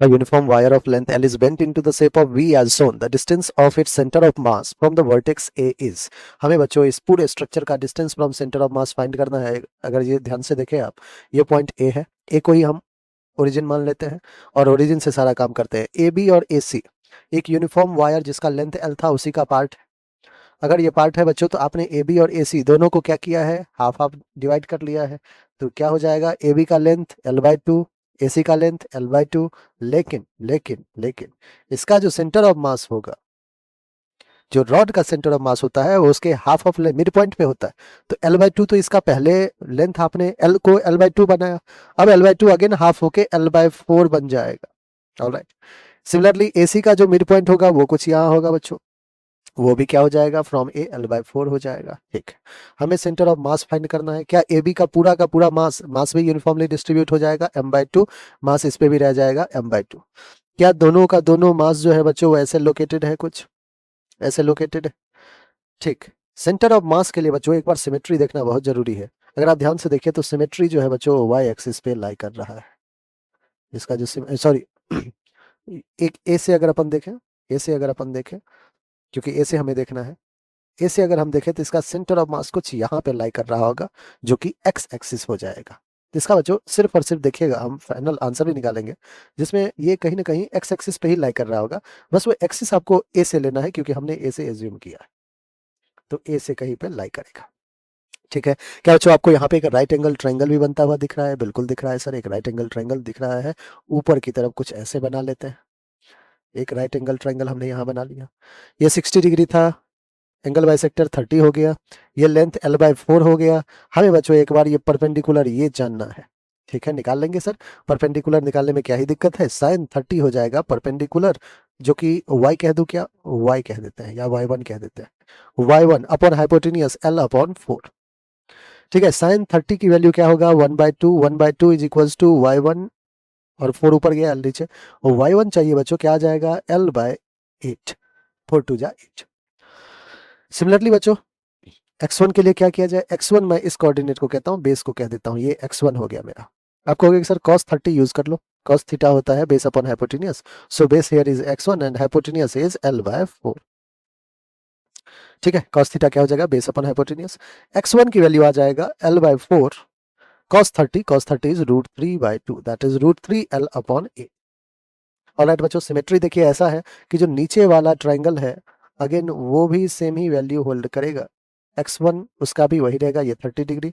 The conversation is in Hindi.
A uniform wire of length L is bent into the shape of V as shown. The distance of its center of mass from the vertex A is. हमें बच्चों इस पूरे स्ट्रक्चर का distance from centre of mass find करना है। अगर ये ध्यान से देखें आप, ये पॉइंट ए है, ए को ही हम ओरिजिन मान लेते हैं और ओरिजिन से सारा काम करते हैं। ए बी और ए सी एक यूनिफॉर्म वायर जिसका लेंथ एल था उसी का पार्ट है। अगर ये पार्ट है बच्चों तो आपने ए बी और ए सी दोनों को क्या किया है, हाफ हाफ डिवाइड कर लिया है। तो क्या हो जाएगा, ए बी का लेंथ L/2, ए सी का लेंथ L/2। लेकिन लेकिन लेकिन इसका जो सेंटर ऑफ मास होगा, जो रॉड का सेंटर ऑफ मास होता है वो उसके हाफ ऑफ मिड पॉइंट पे होता है। तो L/2 तो इसका पहले लेंथ आपने L को L/2 बनाया, अब L/2 अगेन हाफ होके L/4 बन जाएगा। ऑलराइट। सिमिलरली AC का जो मिड पॉइंट होगा वो कुछ यहाँ होगा बच्चों, वो भी क्या हो जाएगा, फ्रॉम ए L/4 हो जाएगा। ठीक, हमें सेंटर ऑफ मास फाइंड करना है। क्या AB का पूरा मास भी यूनिफॉर्मली डिस्ट्रीब्यूट हो जाएगा m/2, मास इस पे भी रह जाएगा m/2। क्या दोनों का दोनों मास जो है बच्चों वो ऐसे लोकेटेड है, कुछ ऐसे लोकेटेड है। ठीक, सेंटर ऑफ मास के लिए बच्चों एक बार सिमेट्री देखना बहुत जरूरी है। अगर आप ध्यान से देखें तो सिमेट्री जो है बच्चों वाई एक्सिस पे लाई कर रहा है। इसका जो सॉरी एक ए से अगर अपन देखें, ए से अगर अपन देखें, क्योंकि ए से हमें देखना है, ए से अगर हम देखें तो इसका सेंटर ऑफ मास कुछ यहाँ पे लाई कर रहा होगा जो कि एक्स एक्सिस हो जाएगा। तो इसका बच्चों सिर्फ और सिर्फ देखिएगा, हम फाइनल आंसर भी निकालेंगे जिसमें ये कहीं ना कहीं एक्स एक्सिस पे ही लाई कर रहा होगा। बस वो एक्सिस आपको ए से लेना है क्योंकि हमने ए से एज्यूम किया है, तो ए से कहीं पे लाई करेगा। ठीक है, क्या बच्चों आपको यहाँ पे एक राइट एंगल ट्रायंगल भी बनता हुआ दिख रहा है? बिल्कुल दिख रहा है सर, एक राइट एंगल ट्रायंगल दिख रहा है। ऊपर की तरफ कुछ ऐसे बना लेते हैं, एक राइट एंगल ट्रायंगल हमने यहाँ बना लिया। ये 60 डिग्री था, एंगल बाइसेक्टर 30 हो गया, ये लेंथ L/4 हो गया। हमें बच्चों एक बार ये परपेंडिकुलर ये जानना है। ठीक है, निकाल लेंगे सर। परपेंडिकुलर निकालने में क्या ही दिक्कत है, साइन 30 हो जाएगा परपेंडिकुलर, जो कि y कह दूं, क्या y कह देते हैं या y1 कह देते हैं, y1 अपॉन हाइपोटेनियस L/4। ठीक है, साइन 30 की वैल्यू क्या होगा, 1/2, 1/2 इज इक्वल्स टू y1 और 4 ऊपर गया L नीचे, और y1 चाहिए बच्चों, क्या आ जाएगा L/8, 4 2 जा 8। सिमिलरली बच्चों x1 के लिए क्या किया जाए, x1 मैं इस कोऑर्डिनेट को कहता हूँ, बेस को कह देता हूँ, ये x1 हो गया मेरा। आप कहोगे कि सर cos 30 यूज कर लो, cos थीटा होता है base upon hypotenuse, so base here is x1 and hypotenuse is L/4। ठीक है, cos थीटा क्या हो जाएगा, बेस अपॉन हाइपोटेनियस। x1 की वैल्यू आ जाएगा L/4 cos 30 is √3/2, that is √3L/8। Alright बच्चों, सिमेट्री देखिए ऐसा है कि जो नीचे वाला ट्रायंगल है अगेन वो भी सेम ही वैल्यू होल्ड करेगा, x1 उसका भी वही रहेगा, ये 30 डिग्री,